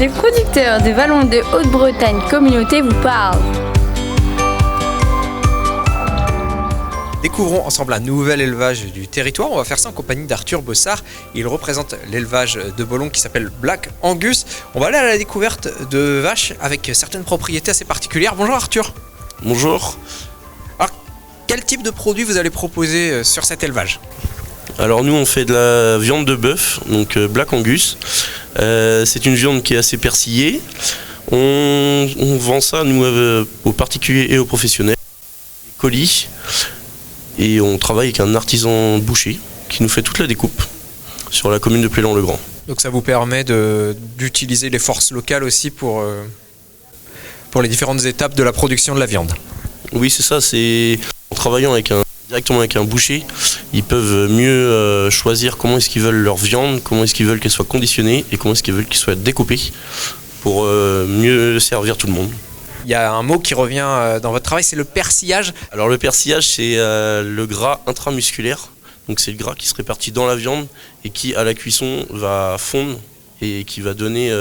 Les producteurs de Vallon de Haute-Bretagne Communauté vous parlent. Découvrons ensemble un nouvel élevage du territoire. On va faire ça en compagnie d'Arthur Bossard. Il représente l'élevage de Bollon qui s'appelle Black Angus. On va aller à la découverte de vaches avec certaines propriétés assez particulières. Bonjour Arthur. Bonjour. Alors, quel type de produit vous allez proposer sur cet élevage ? Alors nous on fait de la viande de bœuf, donc Black Angus. C'est une viande qui est assez persillée. On vend ça nous aux particuliers et aux professionnels. Des colis. Et on travaille avec un artisan boucher qui nous fait toute la découpe sur la commune de Plélan-le-Grand. Donc ça vous permet d'utiliser les forces locales aussi pour les différentes étapes de la production de la viande. Oui c'est ça, c'est en travaillant directement avec un boucher, ils peuvent mieux choisir comment est-ce qu'ils veulent leur viande, comment est-ce qu'ils veulent qu'elle soit conditionnée et comment est-ce qu'ils veulent qu'elle soit découpée pour mieux servir tout le monde. Il y a un mot qui revient dans votre travail, c'est le persillage. Alors le persillage c'est le gras intramusculaire, donc c'est le gras qui se répartit dans la viande et qui à la cuisson va fondre et qui va donner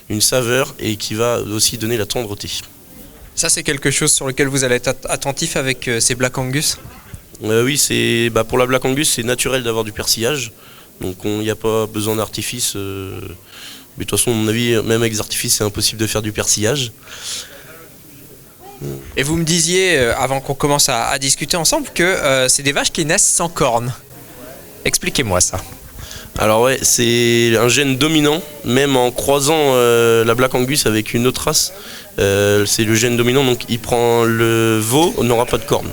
une saveur et qui va aussi donner la tendreté. Ça c'est quelque chose sur lequel vous allez être attentif avec ces Black Angus ? Oui, pour la Black Angus c'est naturel d'avoir du persillage, donc il n'y a pas besoin d'artifice. Mais de toute façon à mon avis même avec des artifices c'est impossible de faire du persillage. Et vous me disiez, avant qu'on commence à discuter ensemble, que c'est des vaches qui naissent sans cornes. Expliquez-moi ça. Alors ouais, c'est un gène dominant, même en croisant la Black Angus avec une autre race, c'est le gène dominant, donc il prend le veau, on n'aura pas de cornes.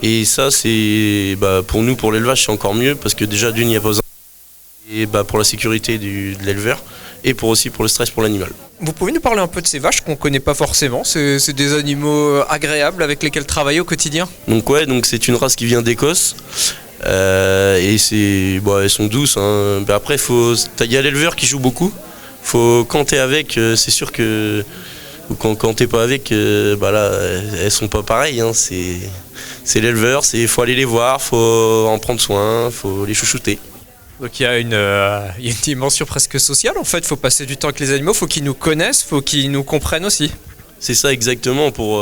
Et ça, c'est pour nous, pour l'élevage, c'est encore mieux, parce que déjà d'une, il n'y a pas besoin. Et pour la sécurité de l'éleveur, et pour le stress pour l'animal. Vous pouvez nous parler un peu de ces vaches qu'on ne connaît pas forcément. C'est des animaux agréables avec lesquels travailler au quotidien ? Donc c'est une race qui vient d'Écosse. Et elles sont douces. Hein. Après, il y a l'éleveur qui joue beaucoup. Quand t'es avec, c'est sûr que quand t'es pas avec, elles sont pas pareilles. Hein. C'est l'éleveur, faut aller les voir, faut en prendre soin, faut les chouchouter. Donc il y a une dimension presque sociale en fait, il faut passer du temps avec les animaux, il faut qu'ils nous connaissent, il faut qu'ils nous comprennent aussi. C'est ça exactement, pour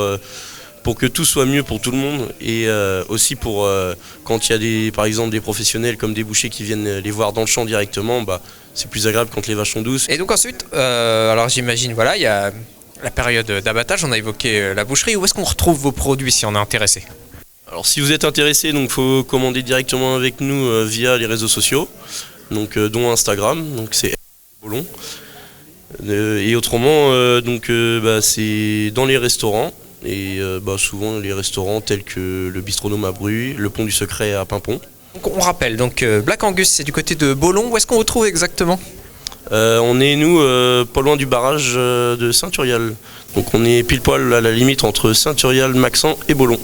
que tout soit mieux pour tout le monde et aussi pour quand il y a par exemple des professionnels comme des bouchers qui viennent les voir dans le champ directement, c'est plus agréable quand les vaches sont douces. Et donc ensuite, alors j'imagine, il y a la période d'abattage, on a évoqué la boucherie, où est-ce qu'on retrouve vos produits si on est intéressé ? Alors si vous êtes intéressé, donc faut commander directement avec nous via les réseaux sociaux, donc dont Instagram, donc c'est Bollon. Et autrement, c'est dans les restaurants et souvent les restaurants tels que le Bistronome à Bru, le Pont du Secret à Pimpon. Donc on rappelle, Black Angus c'est du côté de Bollon, où est-ce qu'on vous trouve exactement ? On est pas loin du barrage de Saint-Urial, donc on est pile poil à la limite entre Saint-Urial, Maxent et Bollon.